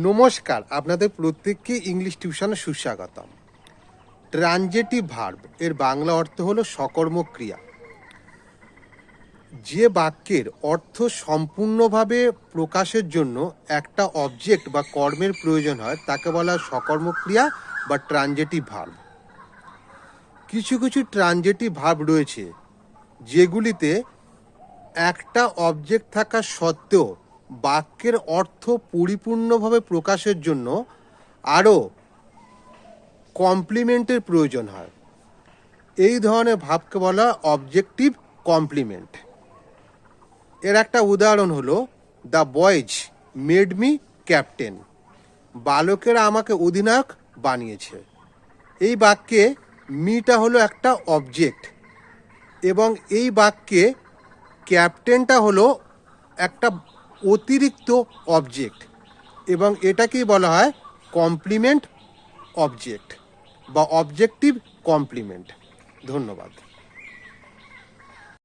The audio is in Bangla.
নমস্কার, আপনাদের প্রত্যেককে ইংলিশ টিউশনে সুস্বাগতম। ট্রানজেটিভ ভার্ব এর বাংলা অর্থ হলো সকর্মক ক্রিয়া। যে বাক্যের অর্থ সম্পূর্ণভাবে প্রকাশের জন্য একটা অবজেক্ট বা কর্মের প্রয়োজন হয় তাকে বলা হয় সকর্মক ক্রিয়া বা ট্রানজেটিভ ভার্ব। কিছু কিছু ট্রানজেটিভ ভার্ব রয়েছে যেগুলিতে একটা অবজেক্ট থাকা সত্ত্বেও বাক্যের অর্থ পরিপূর্ণভাবে প্রকাশের জন্য আরও কমপ্লিমেন্টের প্রয়োজন হয়। এই ধরনের ভাবকে বলা হয় অবজেক্টিভ কমপ্লিমেন্ট। এর একটা উদাহরণ হলো the boys made me captain. বালকেরা আমাকে অধিনায়ক বানিয়েছে। এই বাক্যে মিটা হলো একটা অবজেক্ট এবং এই বাক্যে ক্যাপ্টেনটা হলো একটা অতিরিক্ত অবজেক্ট এবং এটাকেই বলা হয় কমপ্লিমেন্ট অবজেক্ট বা অবজেক্টিভ কমপ্লিমেন্ট। ধন্যবাদ।